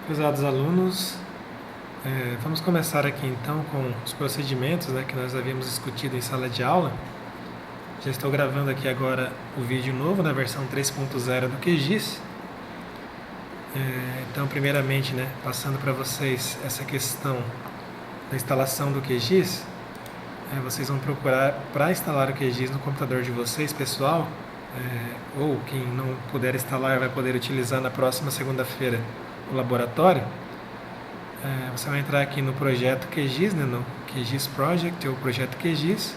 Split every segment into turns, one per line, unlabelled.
Prezados alunos, vamos começar aqui então com os procedimentos, que nós havíamos discutido em sala de aula. Já estou gravando aqui agora o vídeo novo na versão 3.0 do QGIS. Então, primeiramente, passando para vocês essa questão da instalação do QGIS, vocês vão procurar para instalar o QGIS no computador de vocês, pessoal, ou quem não puder instalar vai poder utilizar na próxima segunda-feira o laboratório. Você vai entrar aqui no projeto QGIS, no QGIS Project ou projeto QGIS.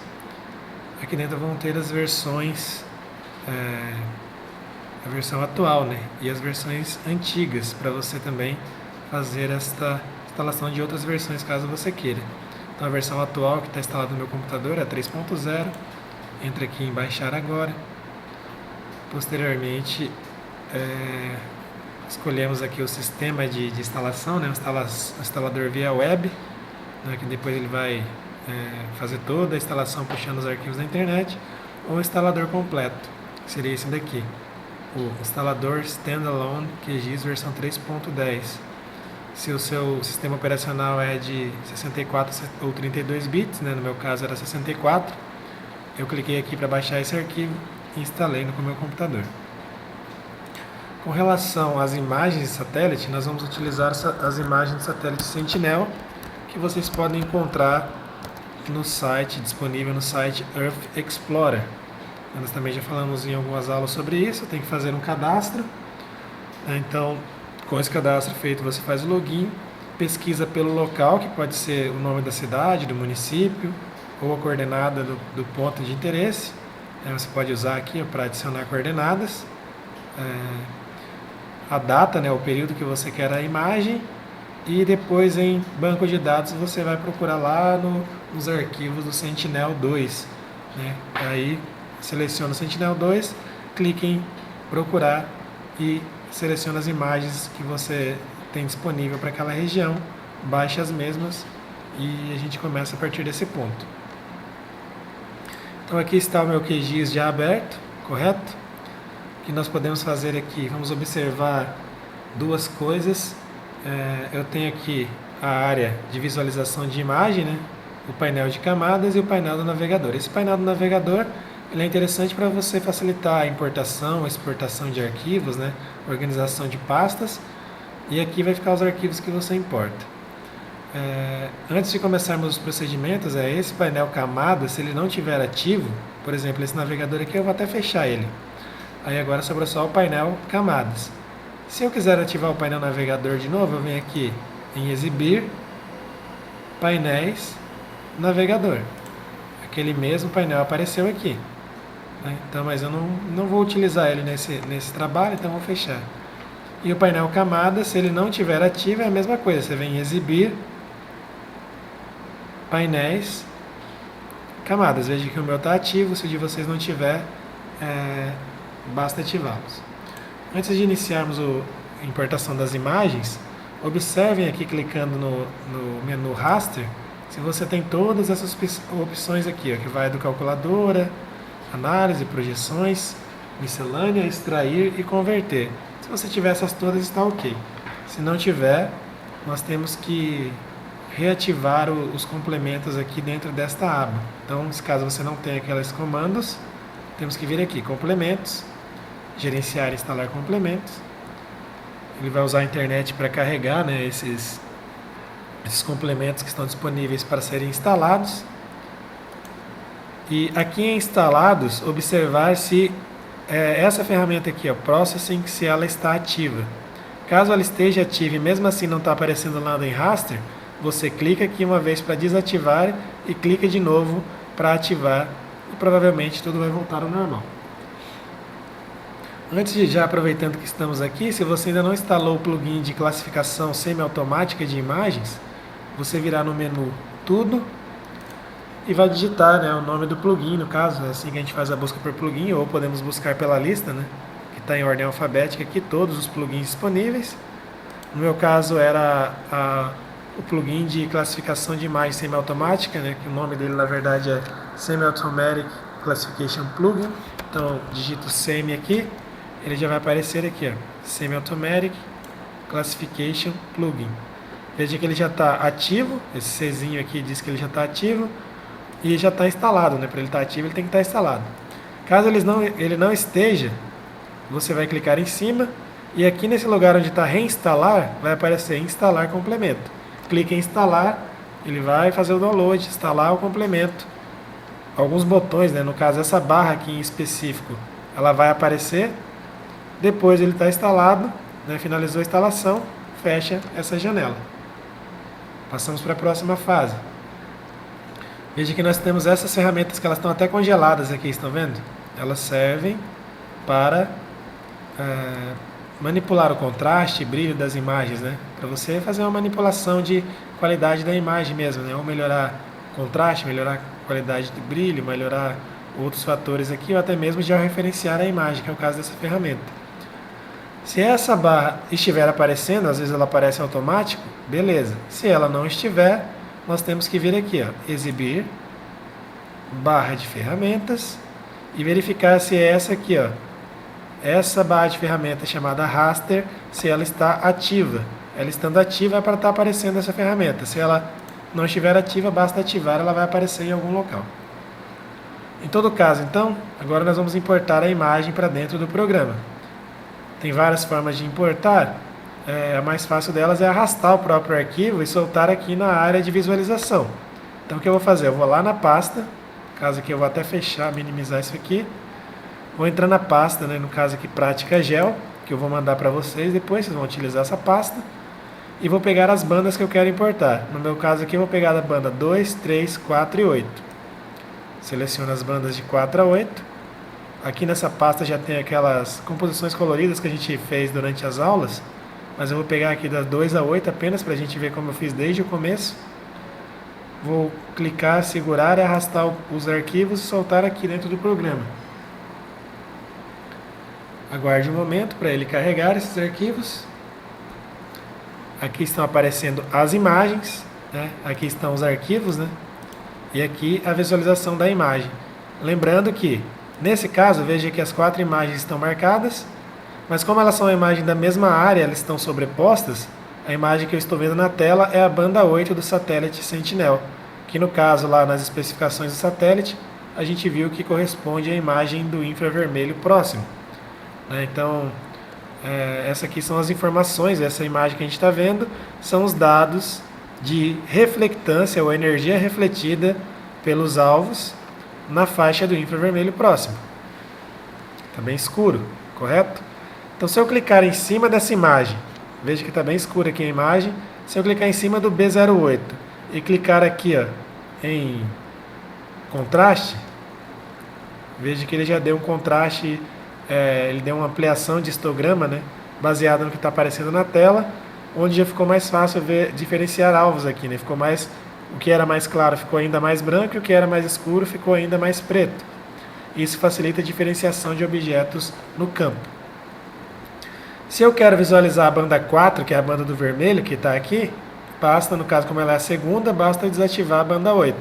Aqui dentro vão ter as versões, a versão atual, e as versões antigas, para você também fazer esta instalação de outras versões caso você queira. Então a versão atual que está instalada no meu computador é 3.0. Entra aqui em baixar agora. Posteriormente, escolhemos aqui o sistema de instalação, o instalador via web, que depois ele vai fazer toda a instalação puxando os arquivos da internet, ou o instalador completo, que seria esse daqui, o instalador Standalone QGIS versão 3.10. Se o seu sistema operacional é de 64 ou 32 bits, no meu caso era 64, eu cliquei aqui para baixar esse arquivo e instalei no meu computador. Com relação às imagens de satélite, nós vamos utilizar as imagens de satélite Sentinel, que vocês podem encontrar no site, disponível no site Earth Explorer. Nós também já falamos em algumas aulas sobre isso. Tem que fazer um cadastro. Então, com esse cadastro feito, você faz o login, pesquisa pelo local, que pode ser o nome da cidade, do município, ou a coordenada do ponto de interesse. Você pode usar aqui para adicionar coordenadas. A data, o período que você quer a imagem, e depois em banco de dados você vai procurar lá nos arquivos do Sentinel-2. Aí seleciona o Sentinel-2, clique em procurar e seleciona as imagens que você tem disponível para aquela região, baixa as mesmas e a gente começa a partir desse ponto. Então aqui está o meu QGIS já aberto, correto? O que nós podemos fazer aqui? Vamos observar duas coisas. Eu tenho aqui a área de visualização de imagem, o painel de camadas e o painel do navegador. Esse painel do navegador ele é interessante para você facilitar a importação, a exportação de arquivos, organização de pastas, e aqui vai ficar os arquivos que você importa. Antes de começarmos os procedimentos, esse painel camadas, se ele não estiver ativo, por exemplo, esse navegador aqui, eu vou até fechar ele. Aí agora sobra só o painel camadas. Se eu quiser ativar o painel navegador de novo, eu venho aqui em exibir, painéis, navegador. Aquele mesmo painel apareceu aqui. Então, mas eu não vou utilizar ele nesse trabalho, então eu vou fechar. E o painel camadas, se ele não estiver ativo, é a mesma coisa. Você vem em exibir, painéis, camadas. Veja que o meu está ativo, se o de vocês não tiver, basta ativá-los. Antes de iniciarmos a importação das imagens, observem aqui clicando no menu Raster, se você tem todas essas opções aqui, que vai do calculadora, análise, projeções, miscelânea, extrair e converter. Se você tiver essas todas, está ok. Se não tiver, nós temos que reativar os complementos aqui dentro desta aba. Então, caso você não tenha aqueles comandos, temos que vir aqui, complementos, gerenciar e instalar complementos. Ele vai usar a internet para carregar esses complementos que estão disponíveis para serem instalados. E aqui em instalados, observar se essa ferramenta aqui, Processing, se ela está ativa. Caso ela esteja ativa e mesmo assim não está aparecendo nada em raster, você clica aqui uma vez para desativar e clica de novo para ativar e provavelmente tudo vai voltar ao normal. Antes de já aproveitando que estamos aqui, se você ainda não instalou o plugin de classificação semiautomática de imagens, você virá no menu Tudo e vai digitar o nome do plugin, no caso, é assim que a gente faz a busca por plugin, ou podemos buscar pela lista, que está em ordem alfabética aqui, todos os plugins disponíveis. No meu caso era o plugin de classificação de imagem semiautomática, que o nome dele na verdade é Semi-Automatic Classification Plugin. Então digito semi aqui, ele já vai aparecer aqui, Semi-Automatic Classification Plugin. Veja que ele já está ativo, esse Czinho aqui diz que ele já está ativo e já está instalado, né? Para ele estar ativo ele tem que estar instalado. Caso ele não esteja, você vai clicar em cima e aqui nesse lugar onde está reinstalar, vai aparecer instalar complemento. Clique em instalar, ele vai fazer o download, instalar o complemento. Alguns botões, né? No caso essa barra aqui em específico, ela vai aparecer. Depois ele está instalado, né? Finalizou a instalação, fecha essa janela. Passamos para a próxima fase. Veja que nós temos essas ferramentas que elas estão até congeladas aqui, estão vendo? Elas servem para manipular o contraste e brilho das imagens, né? Para você fazer uma manipulação de qualidade da imagem mesmo, né? Ou melhorar o contraste, melhorar a qualidade de brilho, melhorar outros fatores aqui, ou até mesmo georreferenciar a imagem, que é o caso dessa ferramenta. Se essa barra estiver aparecendo, às vezes ela aparece automático, beleza. Se ela não estiver, nós temos que vir aqui, ó, exibir, barra de ferramentas, e verificar se é essa aqui, ó, essa barra de ferramentas chamada raster, se ela está ativa. Ela estando ativa é para estar aparecendo essa ferramenta. Se ela não estiver ativa, basta ativar, ela vai aparecer em algum local. Em todo caso, então, agora nós vamos importar a imagem para dentro do programa. Tem várias formas de importar. A mais fácil delas é arrastar o próprio arquivo e soltar aqui na área de visualização. Então o que eu vou fazer? Eu vou lá na pasta, no caso aqui eu vou até fechar, minimizar isso aqui. Vou entrar na pasta, né, no caso aqui Prática Gel, que eu vou mandar para vocês depois, vocês vão utilizar essa pasta. E vou pegar as bandas que eu quero importar. No meu caso aqui eu vou pegar a banda 2, 3, 4 e 8. Seleciono as bandas de 4 a 8. Aqui nessa pasta já tem aquelas composições coloridas que a gente fez durante as aulas. Mas eu vou pegar aqui das 2 a 8 apenas para a gente ver como eu fiz desde o começo. Vou clicar, segurar e arrastar os arquivos e soltar aqui dentro do programa. Aguarde um momento para ele carregar esses arquivos. Aqui estão aparecendo as imagens, né? Aqui estão os arquivos, né? E aqui a visualização da imagem. Lembrando que, nesse caso, veja que as 4 imagens estão marcadas, mas como elas são a imagem da mesma área, elas estão sobrepostas, a imagem que eu estou vendo na tela é a banda 8 do satélite Sentinel, que no caso lá nas especificações do satélite, a gente viu que corresponde à imagem do infravermelho próximo. Então, essa aqui são as informações, essa imagem que a gente está vendo, são os dados de reflectância ou energia refletida pelos alvos na faixa do infravermelho próximo. Está bem escuro, correto? Então, se eu clicar em cima dessa imagem, veja que está bem escura aqui a imagem, se eu clicar em cima do B08 e clicar aqui, ó, em contraste, veja que ele já deu um contraste, ele deu uma ampliação de histograma, né, baseado no que está aparecendo na tela, onde já ficou mais fácil diferenciar alvos aqui, né? Ficou mais, o que era mais claro ficou ainda mais branco e o que era mais escuro ficou ainda mais preto. Isso facilita a diferenciação de objetos no campo. Se eu quero visualizar a banda 4, que é a banda do vermelho, que está aqui, basta, no caso como ela é a segunda, basta desativar a banda 8.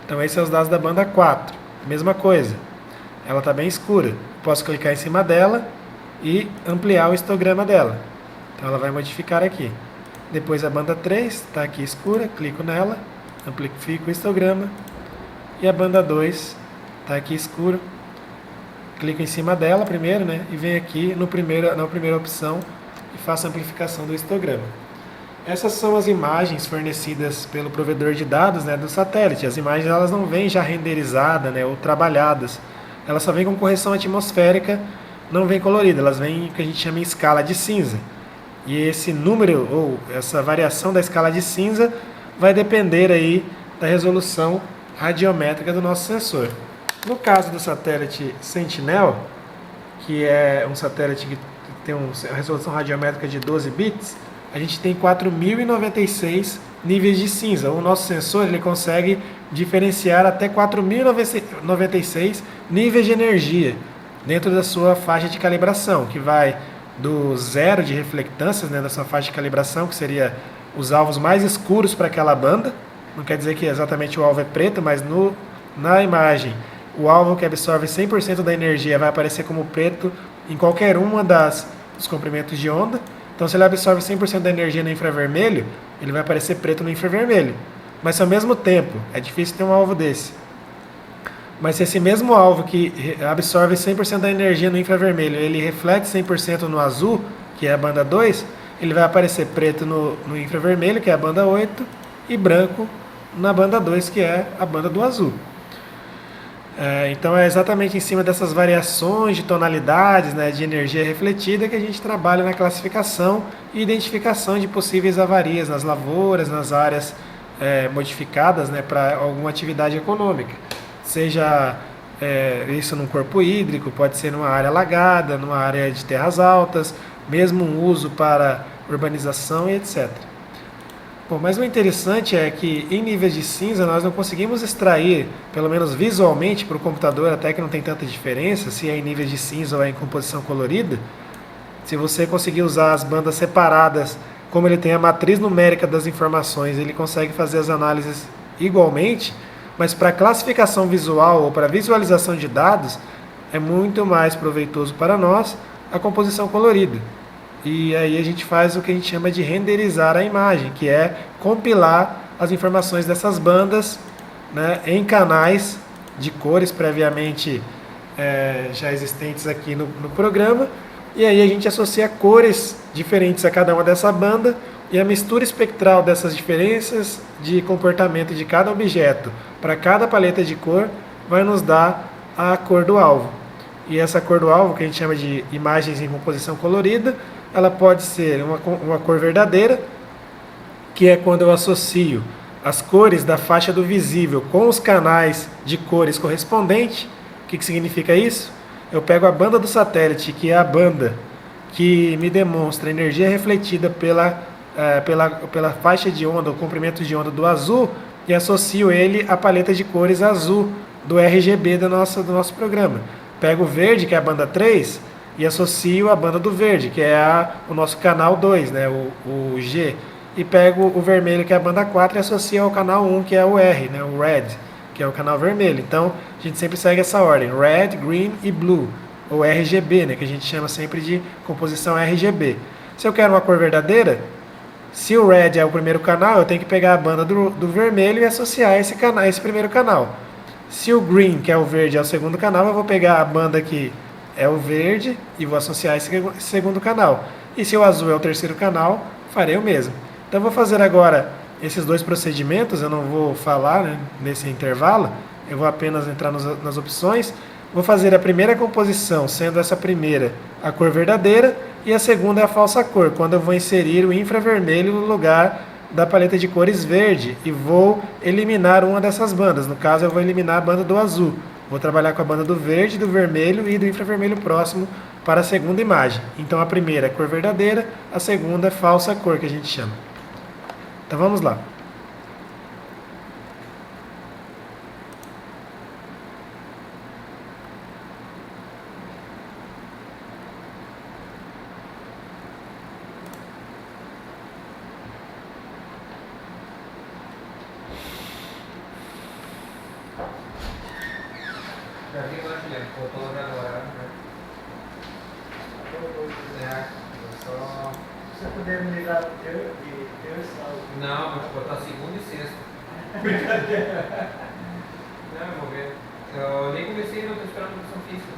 Então esses são os dados da banda 4. Mesma coisa, ela está bem escura. Posso clicar em cima dela e ampliar o histograma dela. Então ela vai modificar aqui. Depois a banda 3 está aqui escura, clico nela, amplifico o histograma. E a banda 2 está aqui escura. Clico em cima dela primeiro, né? E venho aqui na primeira opção e faço a amplificação do histograma. Essas são as imagens fornecidas pelo provedor de dados, né, do satélite. As imagens elas não vêm já renderizadas, né, ou trabalhadas. Elas só vêm com correção atmosférica, não vêm coloridas. Elas vêm o que a gente chama em escala de cinza. E esse número, ou essa variação da escala de cinza, vai depender aí da resolução radiométrica do nosso sensor. No caso do satélite Sentinel, que é um satélite que tem uma resolução radiométrica de 12 bits, a gente tem 4.096 níveis de cinza. O nosso sensor ele consegue diferenciar até 4.096 níveis de energia dentro da sua faixa de calibração, que vai do zero de reflectâncias, né, da sua faixa de calibração, que seria os alvos mais escuros para aquela banda. Não quer dizer que exatamente o alvo é preto, mas na imagem, o alvo que absorve 100% da energia vai aparecer como preto em qualquer uma dos comprimentos de onda. Então, se ele absorve 100% da energia no infravermelho, ele vai aparecer preto no infravermelho. Mas se ao mesmo tempo, é difícil ter um alvo desse, mas se esse mesmo alvo que absorve 100% da energia no infravermelho, ele reflete 100% no azul, que é a banda 2, ele vai aparecer preto no infravermelho, que é a banda 8, e branco na banda 2, que é a banda do azul. Então é exatamente em cima dessas variações de tonalidades, né, de energia refletida, que a gente trabalha na classificação e identificação de possíveis avarias nas lavouras, nas áreas modificadas, né, para alguma atividade econômica. Seja isso num corpo hídrico, pode ser numa área alagada, numa área de terras altas, mesmo um uso para urbanização e etc. Bom, mas o interessante é que em níveis de cinza nós não conseguimos extrair, pelo menos visualmente, para o computador, até que não tem tanta diferença, se é em níveis de cinza ou é em composição colorida. Se você conseguir usar as bandas separadas, como ele tem a matriz numérica das informações, ele consegue fazer as análises igualmente, mas para classificação visual ou para visualização de dados, é muito mais proveitoso para nós a composição colorida. E aí a gente faz o que a gente chama de renderizar a imagem, que é compilar as informações dessas bandas, né, em canais de cores previamente já existentes aqui no programa. E aí a gente associa cores diferentes a cada uma dessa banda e a mistura espectral dessas diferenças de comportamento de cada objeto para cada paleta de cor vai nos dar a cor do alvo. E essa cor do alvo, que a gente chama de imagens em composição colorida, ela pode ser uma cor verdadeira, que é quando eu associo as cores da faixa do visível com os canais de cores correspondentes. O que significa isso? Eu pego a banda do satélite, que é a banda que me demonstra a energia refletida pela faixa de onda, o comprimento de onda do azul, e associo ele à paleta de cores azul do RGB do nosso programa. Pego o verde, que é a banda 3, e associo a banda do verde, que é o nosso canal 2, né, o G. E pego o vermelho, que é a banda 4, e associo ao canal 1, que é o R, né, o Red, que é o canal vermelho. Então, a gente sempre segue essa ordem, Red, Green e Blue, ou RGB, né, que a gente chama sempre de composição RGB. Se eu quero uma cor verdadeira, se o Red é o primeiro canal, eu tenho que pegar a banda do vermelho e associar esse primeiro canal. Se o Green, que é o verde, é o segundo canal, eu vou pegar a banda que é o verde e vou associar esse segundo canal. E se o azul é o terceiro canal, farei o mesmo. Então eu vou fazer agora esses dois procedimentos, eu não vou falar, né, nesse intervalo, eu vou apenas entrar nas opções. Vou fazer a primeira composição, sendo essa primeira a cor verdadeira, e a segunda é a falsa cor, quando eu vou inserir o infravermelho no lugar da paleta de cores verde e vou eliminar uma dessas bandas. No caso, eu vou eliminar a banda do azul. Vou trabalhar com a banda do verde, do vermelho e do infravermelho próximo para a segunda imagem. Então a primeira é cor verdadeira, a segunda é falsa cor, que a gente chama. Então vamos lá.
Já vi lá, Juliano, voltou agora, né? Só...
Se você puder me ligar de terça ao...
Não, vou botar segunda e sexta. Não, eu vou ver. Eu nem comecei, não estou esperando a educação física.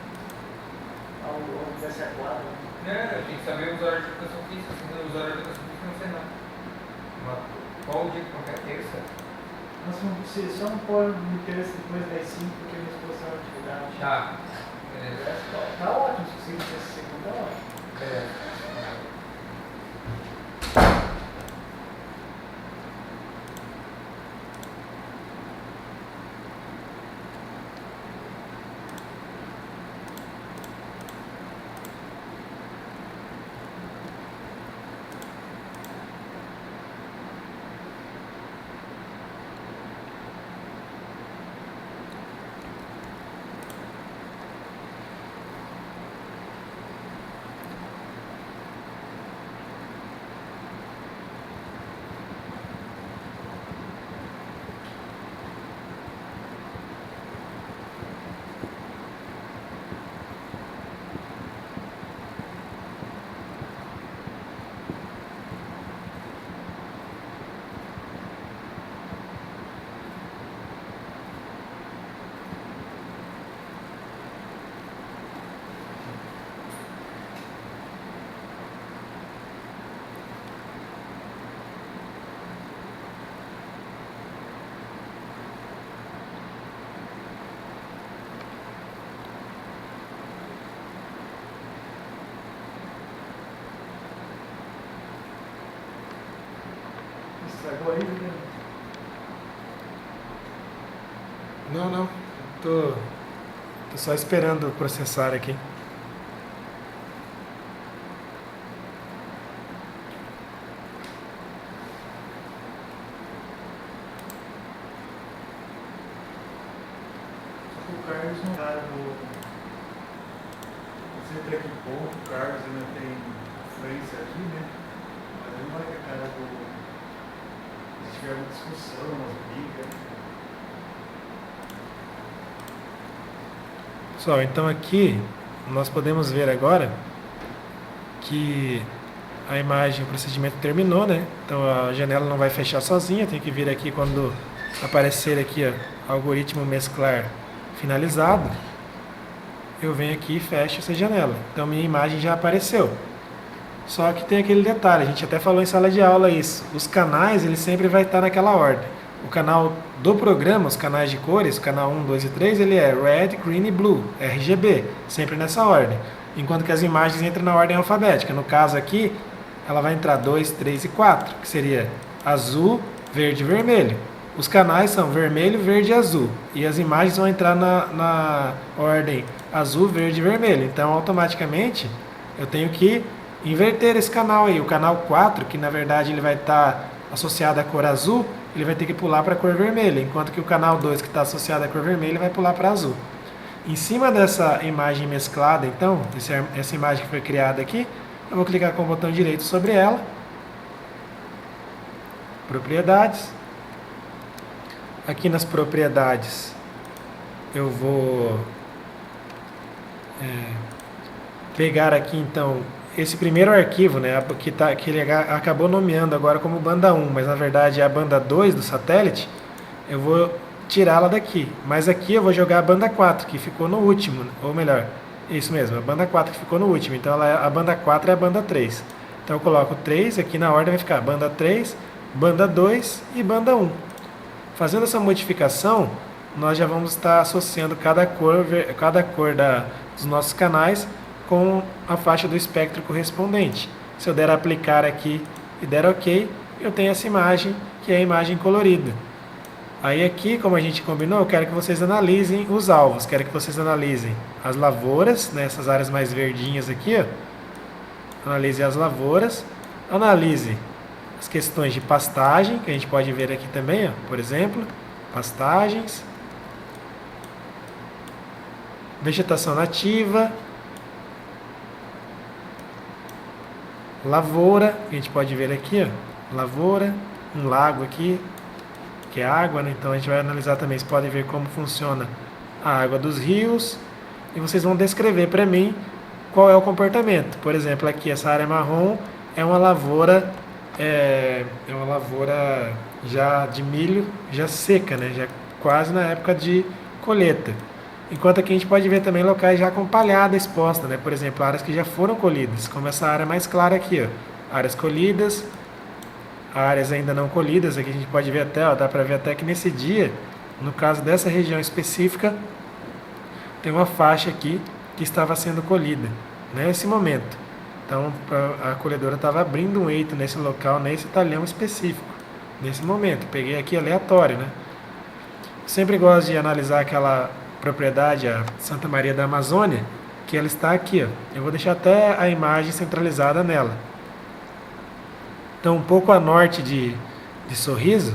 ao dessa quadra.
Eu tenho que saber os horários de educação física, senão os horários de educação física não sei não. Qual o dia que qualquer terça?
Só não pode me terça depois das 5, porque minha esposa é uma atividade.
Tá. Beleza.
Tá ótimo, se você essa segunda, tá ótimo.
Beleza.
Estragou aí, né?
Não. Tô só esperando processar aqui.
O Carlos não tá no. Você entra aqui pouco, o Carlos ainda tem influência aqui, né? Mas ele não é que a cara do. Se tiver uma discussão, umas brigas.
Pessoal, então aqui nós podemos ver agora que a imagem, o procedimento terminou, né? Então a janela não vai fechar sozinha, tem que vir aqui quando aparecer aqui, ó, algoritmo mesclar finalizado, eu venho aqui e fecho essa janela. Então minha imagem já apareceu. Só que tem aquele detalhe, a gente até falou em sala de aula isso. Os canais, ele sempre vai estar naquela ordem. O canal do programa, os canais de cores, o canal 1, 2 e 3, ele é Red, Green e Blue, RGB, sempre nessa ordem. Enquanto que as imagens entram na ordem alfabética. No caso aqui, ela vai entrar 2, 3 e 4, que seria azul, verde e vermelho. Os canais são vermelho, verde e azul. E as imagens vão entrar na ordem azul, verde e vermelho. Então, automaticamente, eu tenho que inverter esse canal aí. O canal 4, que na verdade ele vai estar associado à cor azul, ele vai ter que pular para a cor vermelha. Enquanto que o canal 2, que está associado à cor vermelha, vai pular para azul. Em cima dessa imagem mesclada, então, essa imagem que foi criada aqui, eu vou clicar com o botão direito sobre ela. Propriedades. Aqui nas propriedades, eu vou pegar aqui então esse primeiro arquivo, né, que ele acabou nomeando agora como banda 1, mas na verdade é a banda 2 do satélite. Eu vou tirá-la daqui, mas aqui eu vou jogar a banda 4, que ficou no último, ou melhor, isso mesmo, a banda 4 que ficou no último, então a banda 4 é a banda 3. Então eu coloco 3, aqui na ordem vai ficar banda 3, banda 2 e banda 1. Fazendo essa modificação, nós já vamos estar associando cada cor dos nossos canais com a faixa do espectro correspondente. Se eu der aplicar aqui e der OK, eu tenho essa imagem, que é a imagem colorida. Aí aqui, como a gente combinou, eu quero que vocês analisem os alvos, quero que vocês analisem as lavouras, né, essas áreas mais verdinhas aqui, ó. Analise as lavouras, analise as questões de pastagem, que a gente pode ver aqui também, ó, por exemplo, pastagens, vegetação nativa, lavoura, que a gente pode ver aqui, ó, lavoura, um lago aqui, que é água, né? Então a gente vai analisar também, vocês podem ver como funciona a água dos rios, e vocês vão descrever para mim qual é o comportamento. Por exemplo, aqui essa área marrom é uma lavoura já de milho, já seca, né? Já quase na época de colheita. Enquanto aqui a gente pode ver também locais já com palhada exposta, né? Por exemplo, áreas que já foram colhidas, como essa área mais clara aqui, ó. Áreas colhidas, áreas ainda não colhidas, aqui a gente pode ver até, ó, dá para ver até que nesse dia, no caso dessa região específica, tem uma faixa aqui que estava sendo colhida nesse momento. Então a colhedora estava abrindo um eito nesse local, nesse talhão específico, nesse momento. Peguei aqui aleatório, né? Sempre gosto de analisar aquela propriedade, a Santa Maria da Amazônia, que ela está aqui, ó. Eu vou deixar até a imagem centralizada nela. Então, um pouco a norte de Sorriso,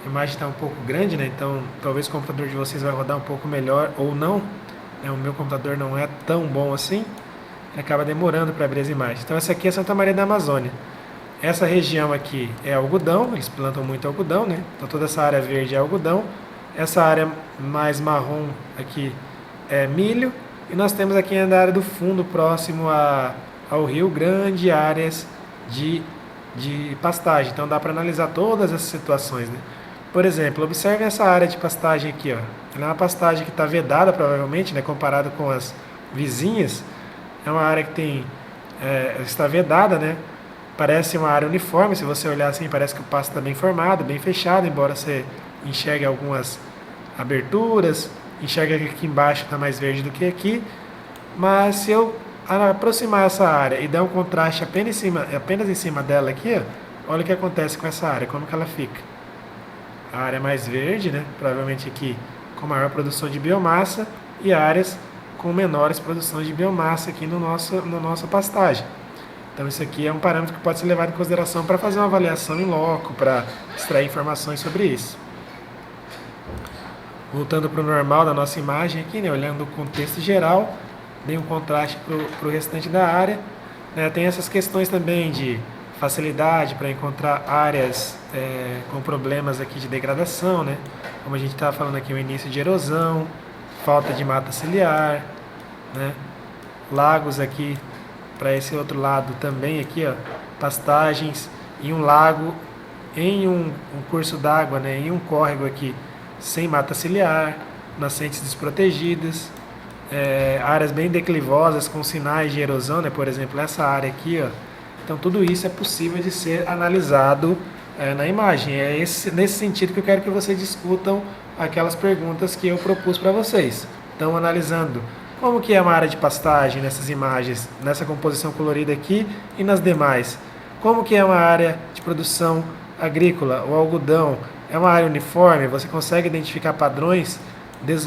a imagem está um pouco grande, né? Então talvez o computador de vocês vai rodar um pouco melhor ou não, né? O meu computador não é tão bom assim, ele acaba demorando para abrir as imagens. Então essa aqui é Santa Maria da Amazônia. Essa região aqui é algodão, eles plantam muito algodão, né? Então toda essa área verde é algodão. Essa área mais marrom aqui é milho. E nós temos aqui na área do fundo, próximo ao Rio Grande, áreas de pastagem. Então dá para analisar todas essas situações, né? Por exemplo, observe essa área de pastagem aqui, ó. Ela é uma pastagem que está vedada, provavelmente, né? Comparado com as vizinhas. É uma área que está vedada, né? Parece uma área uniforme, se você olhar assim, parece que o pasto está bem formado, bem fechado, embora você enxergue algumas aberturas, enxerga que aqui embaixo está mais verde do que aqui. Mas se eu aproximar essa área e dar um contraste apenas em cima dela aqui, ó, olha o que acontece com essa área, como que ela fica. A área mais verde, né, provavelmente aqui com maior produção de biomassa, e áreas com menores produções de biomassa aqui no nossa pastagem. Então isso aqui é um parâmetro que pode ser levado em consideração para fazer uma avaliação em loco, para extrair informações sobre isso. Voltando para o normal da nossa imagem aqui, né, olhando o contexto geral, dei um contraste para o restante da área. Né, tem essas questões também de facilidade para encontrar áreas com problemas aqui de degradação, né, como a gente estava falando aqui, o início de erosão, falta de mata ciliar, né, lagos aqui para esse outro lado também aqui, ó, pastagens e um lago em um curso d'água, né, em um córrego aqui sem mata ciliar, nascentes desprotegidas, áreas bem declivosas com sinais de erosão, né, por exemplo, essa área aqui, ó. Então tudo isso é possível de ser analisado na imagem. É nesse sentido que eu quero que vocês discutam aquelas perguntas que eu propus para vocês. Então, analisando como que é uma área de pastagem nessas imagens, nessa composição colorida aqui e nas demais. Como que é uma área de produção agrícola, o algodão, é uma área uniforme, você consegue identificar padrões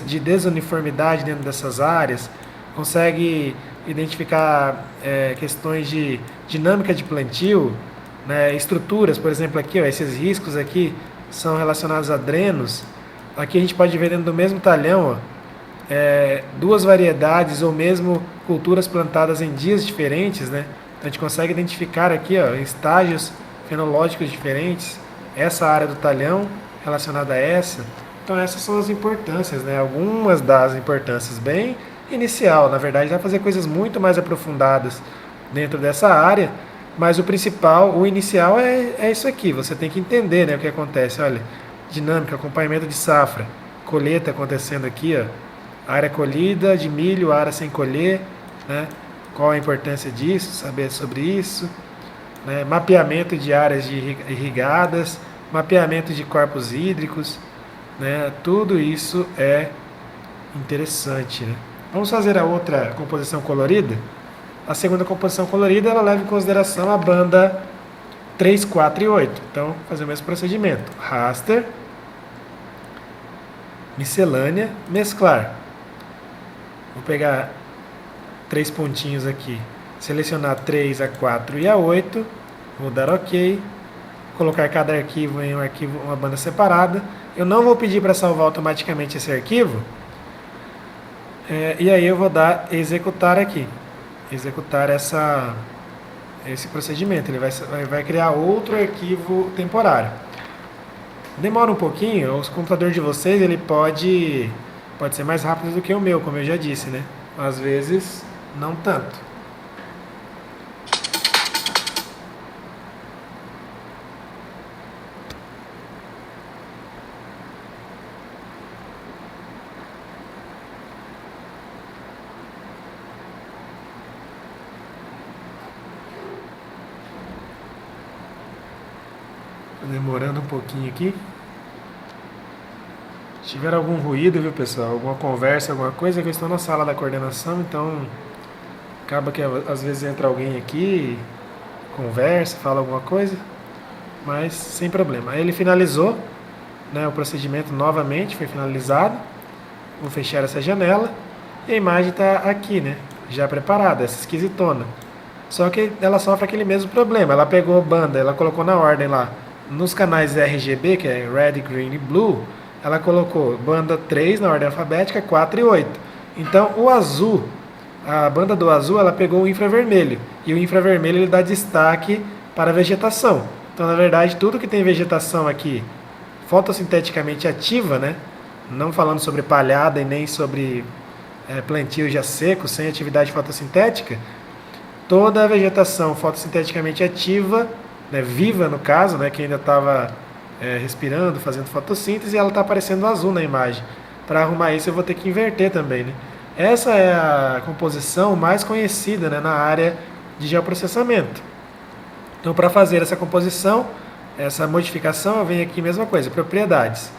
de desuniformidade dentro dessas áreas, consegue identificar questões de dinâmica de plantio, né, estruturas, por exemplo, aqui, ó, esses riscos aqui são relacionados a drenos. Aqui a gente pode ver dentro do mesmo talhão, ó, duas variedades ou mesmo culturas plantadas em dias diferentes, né? Então a gente consegue identificar aqui, ó, estágios fenológicos diferentes, essa área do talhão relacionada a essa. Então essas são as importâncias, né? Algumas das importâncias bem inicial, na verdade vai fazer coisas muito mais aprofundadas dentro dessa área, mas o principal, o inicial é isso aqui, você tem que entender, né, o que acontece, olha, dinâmica, acompanhamento de safra, colheita acontecendo aqui, ó, área colhida de milho, área sem colher, né? Qual a importância disso, saber sobre isso, né? Mapeamento de áreas irrigadas, mapeamento de corpos hídricos, né? Tudo isso é interessante, né? Vamos fazer a outra composição colorida? A segunda composição colorida, ela leva em consideração a banda 3, 4 e 8. Então, vou fazer o mesmo procedimento. Raster, miscelânea, mesclar. Vou pegar 3 pontinhos aqui, selecionar 3, a 4 e a 8, vou dar OK, colocar cada arquivo em uma banda separada. Eu não vou pedir para salvar automaticamente esse arquivo, e aí eu vou dar executar aqui, executar esse procedimento. Ele vai criar outro arquivo temporário. Demora um pouquinho, o computador de vocês ele pode ser mais rápido do que o meu, como eu já disse, né? Às vezes, não tanto. Demorando um pouquinho aqui. Se tiver algum ruído, viu, pessoal, alguma conversa, alguma coisa, que eu estou na sala da coordenação, então acaba que às vezes entra alguém aqui, conversa, fala alguma coisa, mas sem problema. Aí ele finalizou, né, o procedimento novamente, foi finalizado. Vou fechar essa janela e a imagem está aqui, né, já preparada, essa esquisitona. Só que ela sofre aquele mesmo problema, ela pegou banda, ela colocou na ordem lá, nos canais RGB, que é Red, Green e Blue, ela colocou banda 3 na ordem alfabética, 4 e 8. Então o azul, a banda do azul, ela pegou o infravermelho. E o infravermelho ele dá destaque para a vegetação. Então na verdade tudo que tem vegetação aqui fotossinteticamente ativa, né? Não falando sobre palhada e nem sobre plantio já seco, sem atividade fotossintética, toda a vegetação fotossinteticamente ativa, né, viva no caso, né, que ainda estava respirando, fazendo fotossíntese, e ela está aparecendo azul na imagem. Para arrumar isso eu vou ter que inverter também, né? Essa é a composição mais conhecida, né, na área de geoprocessamento. Então para fazer essa composição, essa modificação, eu venho aqui a mesma coisa, propriedades.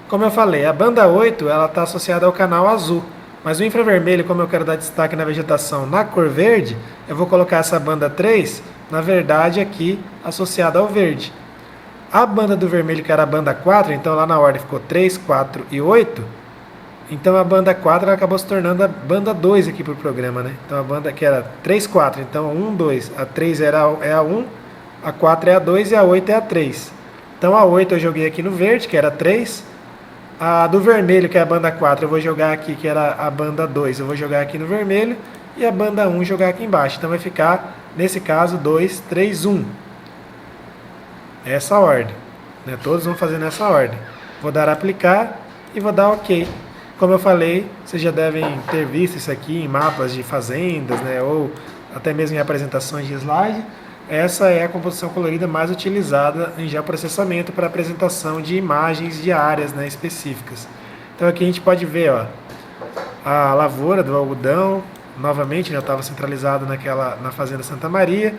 Como eu falei, a banda 8 ela está associada ao canal azul, Mas o infravermelho, como eu quero dar destaque na vegetação na cor verde, eu vou colocar essa banda 3, na verdade, aqui associada ao verde. A banda do vermelho, que era a banda 4, então lá na ordem ficou 3, 4 e 8. Então a banda 4 ela acabou se tornando a banda 2 aqui para o programa, né? Então a banda que era 3, 4, então 1, 2, a 3 é a 1, a 4 é a 2 e a 8 é a 3. Então a 8 eu joguei aqui no verde, que era 3. A do vermelho, que é a banda 4, eu vou jogar aqui, que era a banda 2, eu vou jogar aqui no vermelho. E a banda 1 jogar aqui embaixo. Então vai ficar, nesse caso, 2, 3, 1. Essa ordem, né? Todos vão fazer nessa ordem. Vou dar aplicar e vou dar OK. Como eu falei, vocês já devem ter visto isso aqui em mapas de fazendas, né? Ou até mesmo em apresentações de slide. Essa é a composição colorida mais utilizada em geoprocessamento para apresentação de imagens de áreas, né, específicas. Então aqui a gente pode ver, ó, a lavoura do algodão, novamente, né, eu estava centralizado na fazenda Santa Maria,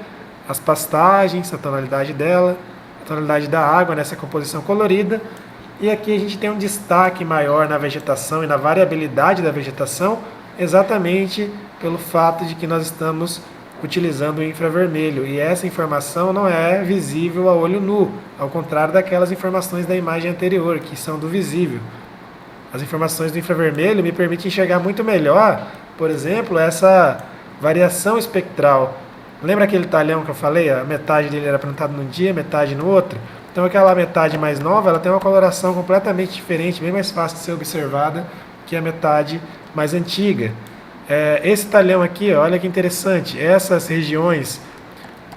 as pastagens, a tonalidade dela, a tonalidade da água nessa composição colorida. E aqui a gente tem um destaque maior na vegetação e na variabilidade da vegetação, exatamente pelo fato de que nós estamos utilizando o infravermelho. E essa informação não é visível a olho nu, ao contrário daquelas informações da imagem anterior, que são do visível. As informações do infravermelho me permitem enxergar muito melhor, por exemplo, essa variação espectral. Lembra aquele talhão que eu falei? A metade dele era plantado num dia, metade no outro? Então aquela metade mais nova, ela tem uma coloração completamente diferente, bem mais fácil de ser observada que a metade mais antiga. Esse talhão aqui, olha que interessante, essas regiões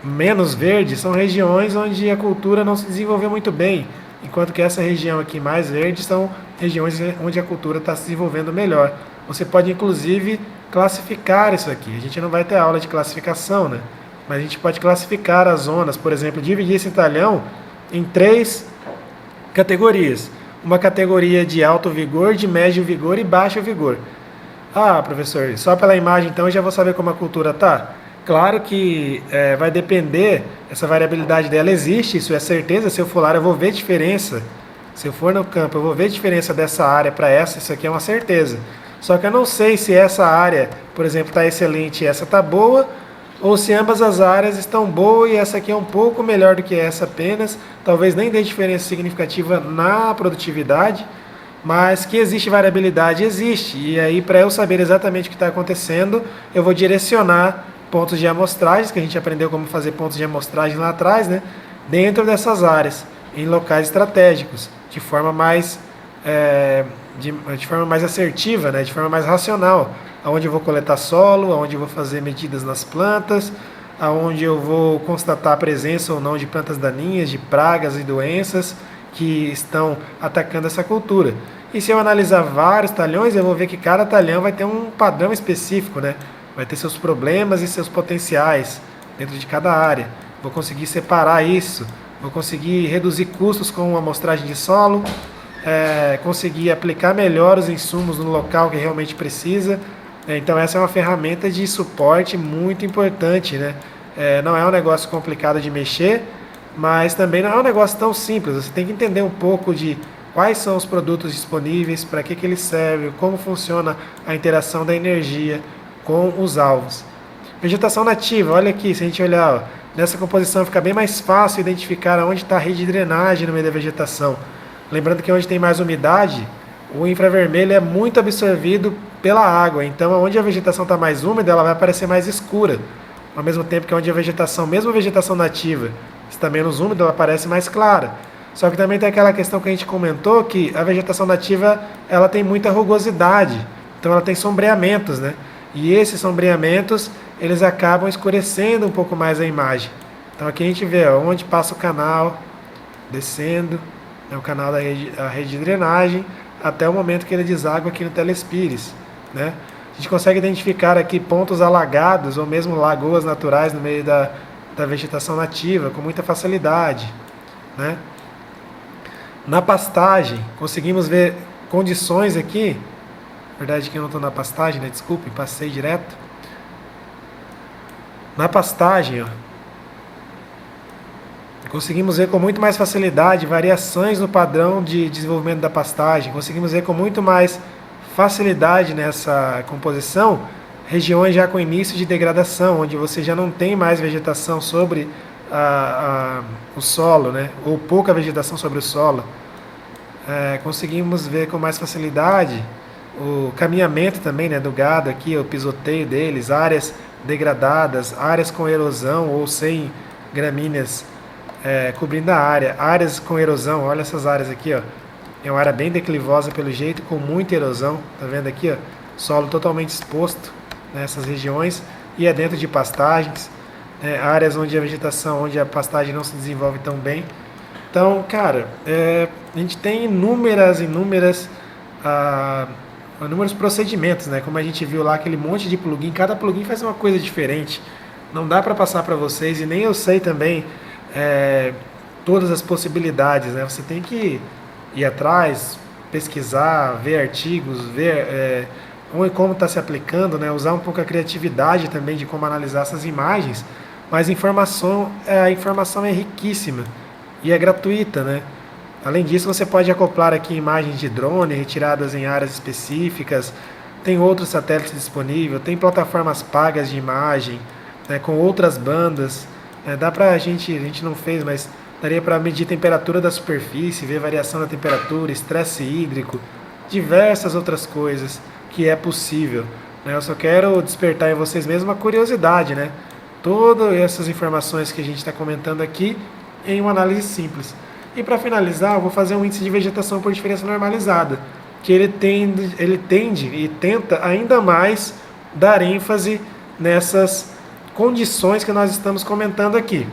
menos verdes são regiões onde a cultura não se desenvolveu muito bem, enquanto que essa região aqui mais verde são regiões onde a cultura está se desenvolvendo melhor. Você pode inclusive classificar isso aqui. A gente não vai ter aula de classificação, né? Mas a gente pode classificar as zonas, por exemplo, dividir esse talhão em 3 categorias. Uma categoria de alto vigor, de médio vigor e baixo vigor. Ah, professor, só pela imagem então eu já vou saber como a cultura está? Claro que vai depender, essa variabilidade dela existe, isso é certeza. Se eu for lá eu vou ver diferença. Se eu for no campo eu vou ver diferença dessa área para essa, isso aqui é uma certeza. Só que eu não sei se essa área, por exemplo, está excelente e essa está boa, ou se ambas as áreas estão boas e essa aqui é um pouco melhor do que essa apenas. Talvez nem dê diferença significativa na produtividade, mas que existe variabilidade, existe. E aí, para eu saber exatamente o que está acontecendo, eu vou direcionar pontos de amostragens, que a gente aprendeu como fazer pontos de amostragem lá atrás, né? Dentro dessas áreas, em locais estratégicos, de forma mais assertiva, né? De forma mais racional, aonde eu vou coletar solo, aonde eu vou fazer medidas nas plantas, aonde eu vou constatar a presença ou não de plantas daninhas, de pragas e doenças que estão atacando essa cultura. E se eu analisar vários talhões, eu vou ver que cada talhão vai ter um padrão específico, né? Vai ter seus problemas e seus potenciais dentro de cada área. Vou conseguir separar isso, vou conseguir reduzir custos com a amostragem de solo, conseguir aplicar melhor os insumos no local que realmente precisa. Então essa é uma ferramenta de suporte muito importante, né? Não é um negócio complicado de mexer, mas também não é um negócio tão simples. Você tem que entender um pouco de quais são os produtos disponíveis, para que eles servem, como funciona a interação da energia com os alvos. Vegetação nativa, olha aqui, se a gente olhar, ó, nessa composição fica bem mais fácil identificar onde está a rede de drenagem no meio da vegetação. Lembrando que onde tem mais umidade, o infravermelho é muito absorvido pela água, então onde a vegetação está mais úmida, ela vai parecer mais escura. Ao mesmo tempo que onde a vegetação, mesmo a vegetação nativa, está menos úmida, ela parece mais clara. Só que também tem aquela questão que a gente comentou, que a vegetação nativa ela tem muita rugosidade, então ela tem sombreamentos, né? E esses sombreamentos, eles acabam escurecendo um pouco mais a imagem. Então aqui a gente vê onde passa o canal, descendo, o canal da rede de drenagem, até o momento que ele deságua aqui no Telespires, né? A gente consegue identificar aqui pontos alagados ou mesmo lagoas naturais no meio da vegetação nativa com muita facilidade, né? Na pastagem, conseguimos ver condições aqui. Na verdade que eu não estou na pastagem, né? Desculpe, passei direto. Na pastagem, ó, conseguimos ver com muito mais facilidade variações no padrão de desenvolvimento da pastagem. Conseguimos ver com muito mais facilidade nessa composição regiões já com início de degradação, onde você já não tem mais vegetação sobre o solo, né? Ou pouca vegetação sobre o solo. Conseguimos ver com mais facilidade o caminhamento também, né, do gado aqui, o pisoteio deles, áreas degradadas, áreas com erosão ou sem gramíneas cobrindo a área, áreas com erosão, olha essas áreas aqui, ó. É uma área bem declivosa pelo jeito, com muita erosão, tá vendo aqui, ó? Solo totalmente exposto nessas regiões e é dentro de pastagens, áreas onde a vegetação, onde a pastagem não se desenvolve tão bem. Então, cara, a gente tem inúmeros procedimentos, né? Como a gente viu lá, aquele monte de plugin, cada plugin faz uma coisa diferente. Não dá para passar para vocês e nem eu sei também todas as possibilidades, né? Você tem que ir atrás, pesquisar, ver artigos, ver como está se aplicando, né? Usar um pouco a criatividade também de como analisar essas imagens. Mas a informação é riquíssima e é gratuita, né? Além disso, você pode acoplar aqui imagens de drone retiradas em áreas específicas. Tem outros satélites disponíveis, tem plataformas pagas de imagem, né, com outras bandas. Dá pra a gente não fez, mas daria para medir temperatura da superfície, ver variação da temperatura, estresse hídrico, diversas outras coisas que é possível, né? Eu só quero despertar em vocês mesmo a curiosidade, né? Todas essas informações que a gente está comentando aqui em uma análise simples. E para finalizar, eu vou fazer um índice de vegetação por diferença normalizada, que ele tende e tenta ainda mais dar ênfase nessas condições que nós estamos comentando aqui.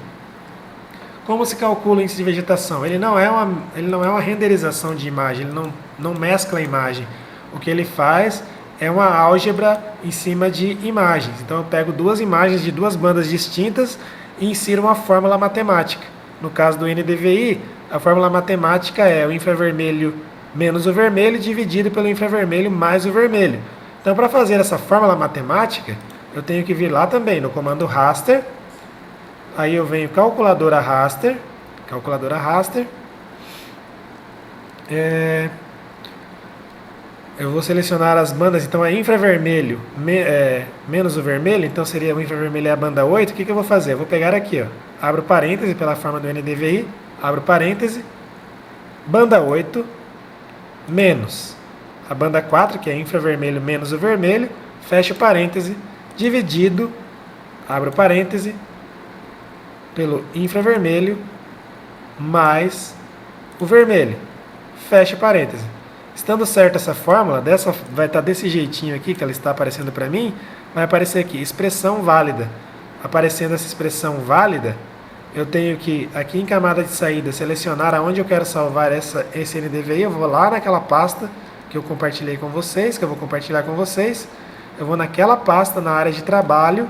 Como se calcula o índice de vegetação? Ele não é uma renderização de imagem, ele não mescla a imagem. O que ele faz é uma álgebra em cima de imagens. Então eu pego duas imagens de duas bandas distintas e insiro uma fórmula matemática. No caso do NDVI, a fórmula matemática é o infravermelho menos o vermelho dividido pelo infravermelho mais o vermelho. Então, para fazer essa fórmula matemática, eu tenho que vir lá também no comando raster. Aí eu venho calculadora raster. Eu vou selecionar as bandas, então é infravermelho menos o vermelho, então seria o infravermelho é a banda 8. O que eu vou fazer? Eu vou pegar aqui, ó, abro parêntese pela forma do NDVI, abro parêntese, banda 8 menos a banda 4, que é infravermelho menos o vermelho, fecho parêntese, dividido, abro parêntese, pelo infravermelho mais o vermelho, fecho parêntese. Estando certa essa fórmula, vai estar desse jeitinho aqui, que ela está aparecendo para mim, vai aparecer aqui, expressão válida. Aparecendo essa expressão válida, eu tenho que, aqui em camada de saída, selecionar aonde eu quero salvar esse NDVI. Eu vou lá naquela pasta que eu compartilhei com vocês, que eu vou compartilhar com vocês. Eu vou naquela pasta, na área de trabalho,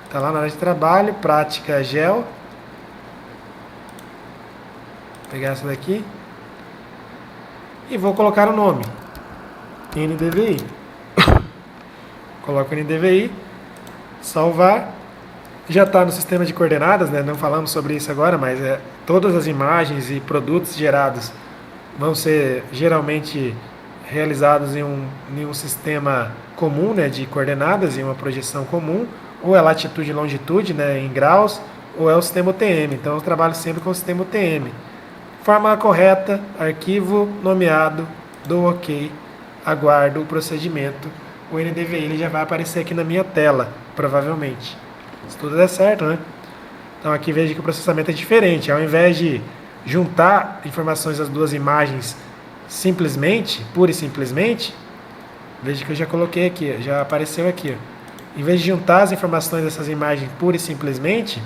está lá na área de trabalho, prática gel. Vou pegar essa daqui. E vou colocar o nome, NDVI. Coloco o NDVI, salvar. Já está no sistema de coordenadas, né? Não falamos sobre isso agora, mas todas as imagens e produtos gerados vão ser geralmente realizados em um sistema comum, né, de coordenadas, em uma projeção comum, ou é latitude e longitude, né, em graus, ou é o sistema UTM. Então eu trabalho sempre com o sistema UTM. Fórmula correta, arquivo nomeado, dou OK, aguardo o procedimento. O NDVI ele já vai aparecer aqui na minha tela, provavelmente. Se tudo der certo, né? Então aqui veja que o processamento é diferente. Ao invés de juntar informações das duas imagens simplesmente, pura e simplesmente, veja que eu já coloquei aqui, já apareceu aqui. Em vez de juntar as informações dessas imagens pura e simplesmente,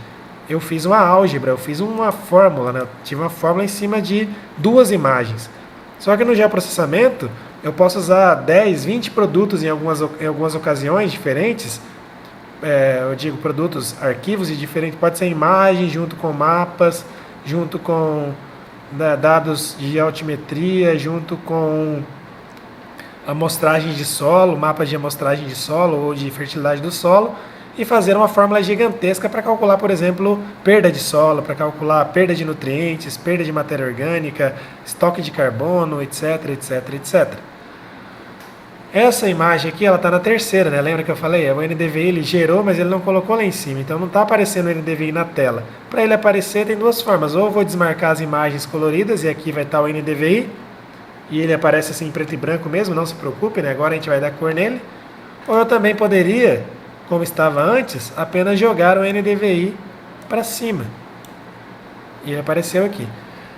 eu fiz uma álgebra, eu fiz uma fórmula, né? Eu tive uma fórmula em cima de duas imagens. Só que no geoprocessamento, eu posso usar 10, 20 produtos em algumas ocasiões diferentes. Eu digo produtos, arquivos e diferentes. Pode ser imagem junto com mapas, junto com dados de altimetria, junto com amostragem de solo, mapas de amostragem de solo ou de fertilidade do solo, e fazer uma fórmula gigantesca para calcular, por exemplo, perda de solo, para calcular perda de nutrientes, perda de matéria orgânica, estoque de carbono, etc, etc, etc. Essa imagem aqui, ela está na terceira, né? Lembra que eu falei? O NDVI ele gerou, mas ele não colocou lá em cima. Então não está aparecendo o NDVI na tela. Para ele aparecer tem duas formas. Ou eu vou desmarcar as imagens coloridas e aqui vai estar o NDVI. E ele aparece assim em preto e branco mesmo, não se preocupe, né? Agora a gente vai dar cor nele. Ou eu também poderia, como estava antes, apenas jogar o NDVI para cima. E ele apareceu aqui.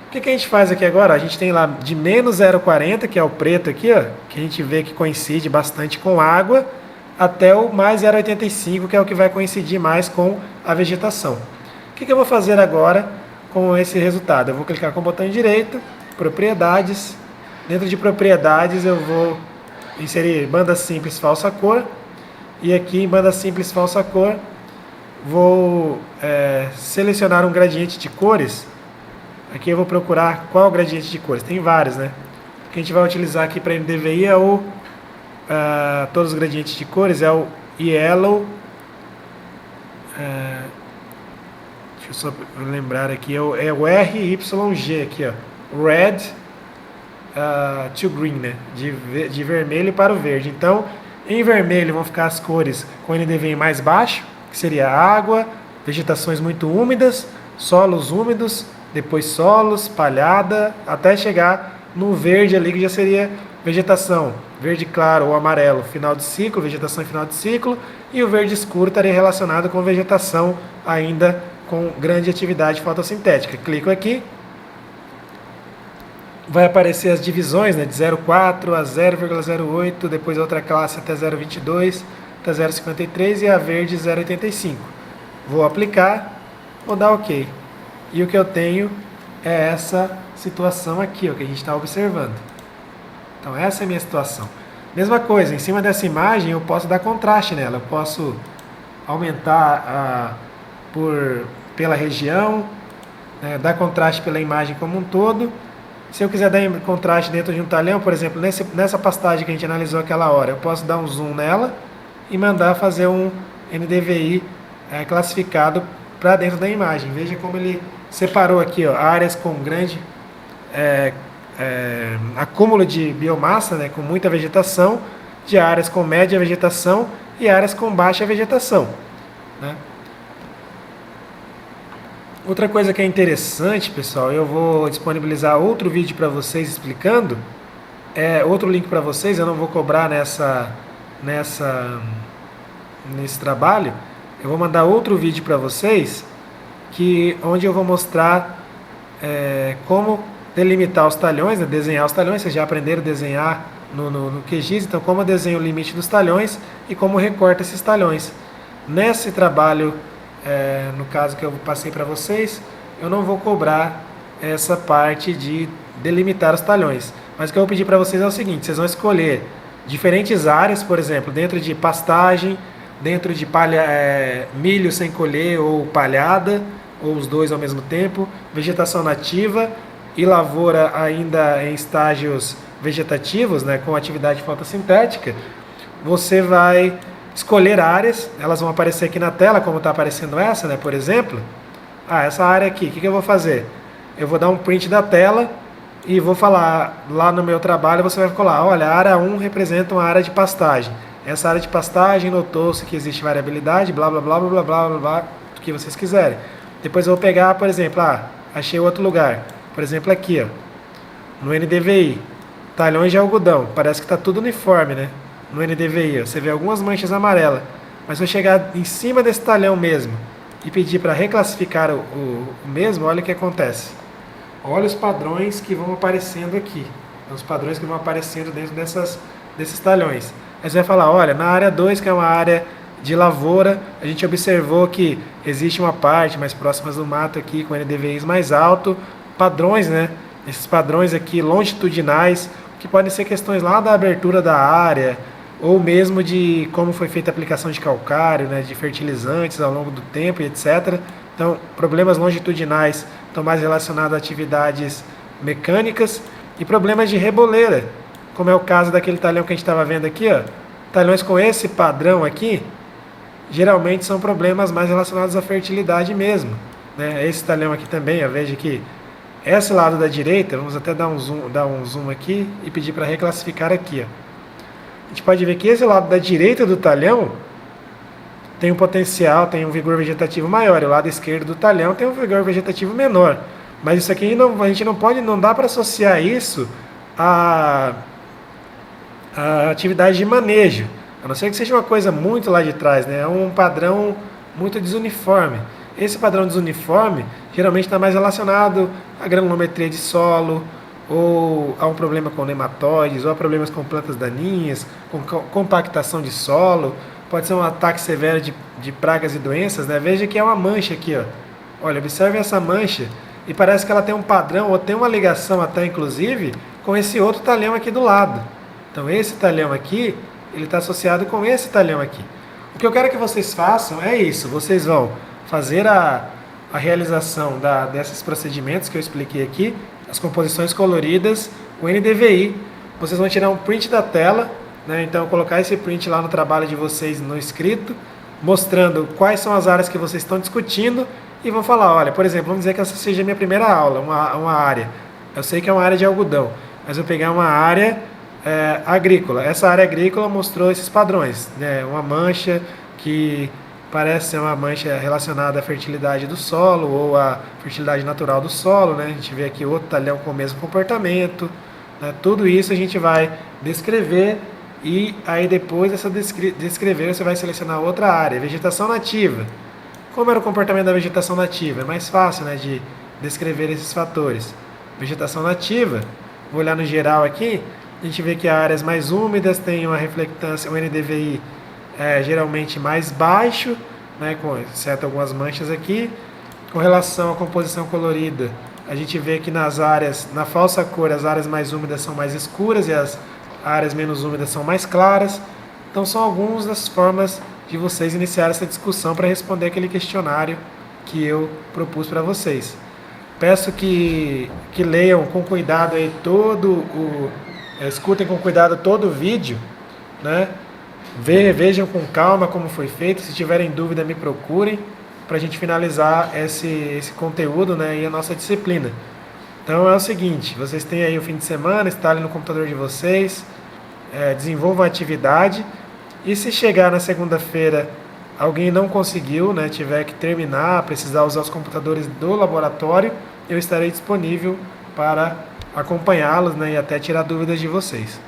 O que a gente faz aqui agora? A gente tem lá de menos 0,40, que é o preto aqui, ó, que a gente vê que coincide bastante com água, até o mais 0,85, que é o que vai coincidir mais com a vegetação. O que eu vou fazer agora com esse resultado? Eu vou clicar com o botão direito, propriedades. Dentro de propriedades eu vou inserir banda simples falsa cor. E aqui em banda simples falsa cor, vou selecionar um gradiente de cores. Aqui eu vou procurar qual gradiente de cores. Tem vários, né? O que a gente vai utilizar aqui para NDVI é o todos os gradientes de cores, é o Yellow. Deixa eu só lembrar aqui, é o RYG aqui, ó. Red to Green, né? De vermelho para o verde. Então, em vermelho vão ficar as cores com NDVI mais baixo, que seria água, vegetações muito úmidas, solos úmidos, depois solos, palhada, até chegar no verde ali, que já seria vegetação, verde claro ou amarelo, final de ciclo, vegetação em final de ciclo, e o verde escuro estaria relacionado com vegetação ainda com grande atividade fotossintética. Clico aqui, vai aparecer as divisões, né, de 0,4 a 0,08, depois outra classe até 0,22, até 0,53 e a verde 0,85. Vou aplicar, vou dar OK. E o que eu tenho é essa situação aqui, ó, que a gente está observando. Então essa é a minha situação. Mesma coisa, em cima dessa imagem eu posso dar contraste nela. Eu posso aumentar pela região, né, dar contraste pela imagem como um todo. Se eu quiser dar contraste dentro de um talhão, por exemplo, nessa pastagem que a gente analisou aquela hora, eu posso dar um zoom nela e mandar fazer um NDVI classificado para dentro da imagem. Veja como ele separou aqui, ó, áreas com grande acúmulo de biomassa, né, com muita vegetação, de áreas com média vegetação e áreas com baixa vegetação, né? Outra coisa que é interessante, pessoal, eu vou disponibilizar outro vídeo para vocês explicando, outro link para vocês, eu não vou cobrar nesse trabalho, eu vou mandar outro vídeo para vocês, onde eu vou mostrar como delimitar os talhões, né, desenhar os talhões. Vocês já aprenderam a desenhar no QGIS, então como eu desenho o limite dos talhões e como recorta esses talhões. Nesse trabalho, no caso que eu passei para vocês, eu não vou cobrar essa parte de delimitar os talhões, mas o que eu vou pedir para vocês é o seguinte: vocês vão escolher diferentes áreas, por exemplo, dentro de pastagem, dentro de milho sem colher ou palhada, ou os dois ao mesmo tempo, vegetação nativa e lavoura ainda em estágios vegetativos, né, com atividade fotossintética. Você vai escolher áreas, elas vão aparecer aqui na tela, como está aparecendo essa, né, por exemplo. Essa área aqui, o que eu vou fazer? Eu vou dar um print da tela e vou falar, lá no meu trabalho você vai colar, olha, a área 1 representa uma área de pastagem. Essa área de pastagem notou-se que existe variabilidade, blá blá blá blá blá blá blá blá, do que vocês quiserem. Depois eu vou pegar, por exemplo, achei outro lugar. Por exemplo, aqui, ó, no NDVI, talhões de algodão. Parece que está tudo uniforme, né? No NDVI, ó, você vê algumas manchas amarelas. Mas se eu chegar em cima desse talhão mesmo e pedir para reclassificar o mesmo, olha o que acontece. Olha os padrões que vão aparecendo aqui. Os padrões que vão aparecendo dentro desses talhões. Aí você vai falar, olha, na área 2, que é uma área de lavoura, a gente observou que existe uma parte mais próxima do mato aqui, com NDVIs mais alto, padrões, né? Esses padrões aqui longitudinais, que podem ser questões lá da abertura da área, ou mesmo de como foi feita a aplicação de calcário, né, de fertilizantes ao longo do tempo e etc. Então, problemas longitudinais estão mais relacionados a atividades mecânicas e problemas de reboleira, como é o caso daquele talhão que a gente estava vendo aqui, ó. Talhões com esse padrão aqui, geralmente são problemas mais relacionados à fertilidade mesmo, né? Esse talhão aqui também, ó, veja que esse lado da direita, vamos até dar um zoom aqui e pedir para reclassificar aqui, ó. a gente pode ver que esse lado da direita do talhão tem um potencial, tem um vigor vegetativo maior, e o lado esquerdo do talhão tem um vigor vegetativo menor. Mas isso aqui a gente não pode, não dá para associar isso a atividade de manejo, a não ser que seja uma coisa muito lá de trás, né? É um padrão muito desuniforme. Esse padrão desuniforme geralmente está mais relacionado à granulometria de solo, ou a um problema com nematóides, ou a problemas com plantas daninhas, com compactação de solo, pode ser um ataque severo de pragas e doenças, né? Veja que é uma mancha aqui, ó. Olha, observe essa mancha, e parece que ela tem um padrão, ou tem uma ligação até inclusive, com esse outro talhão aqui do lado. Então esse talhão aqui, ele está associado com esse talhão aqui. O que eu quero que vocês façam é isso, vocês vão fazer a realização desses procedimentos que eu expliquei aqui, as composições coloridas, o NDVI. Vocês vão tirar um print da tela, né? Então colocar esse print lá no trabalho de vocês no escrito, mostrando quais são as áreas que vocês estão discutindo, e vão falar, olha, por exemplo, vamos dizer que essa seja a minha primeira aula, uma área. Eu sei que é uma área de algodão, mas eu pegar uma área agrícola. Essa área agrícola mostrou esses padrões, né? Uma mancha que parece ser uma mancha relacionada à fertilidade do solo ou à fertilidade natural do solo, né? A gente vê aqui outro talhão com o mesmo comportamento, né? Tudo isso a gente vai descrever, e aí depois dessa descrever você vai selecionar outra área, vegetação nativa. Como era o comportamento da vegetação nativa? É mais fácil, né, de descrever esses fatores. Vegetação nativa, vou olhar no geral aqui, a gente vê que áreas mais úmidas têm uma reflectância, o NDVI geralmente mais baixo, né, exceto algumas manchas aqui. Com relação à composição colorida, a gente vê que nas áreas, na falsa cor, as áreas mais úmidas são mais escuras e as áreas menos úmidas são mais claras. Então são algumas das formas de vocês iniciarem essa discussão para responder aquele questionário que eu propus para vocês. Peço que leiam com cuidado aí escutem com cuidado todo o vídeo, né? Vejam com calma como foi feito. Se tiverem dúvida, me procurem para a gente finalizar esse conteúdo, né, e a nossa disciplina. Então é o seguinte, vocês têm aí o fim de semana, instalem no computador de vocês, desenvolvam a atividade, e se chegar na segunda-feira alguém não conseguiu, né, tiver que terminar, precisar usar os computadores do laboratório, eu estarei disponível para acompanhá-los, né, e até tirar dúvidas de vocês.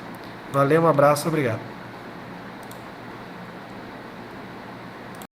Valeu, um abraço, obrigado.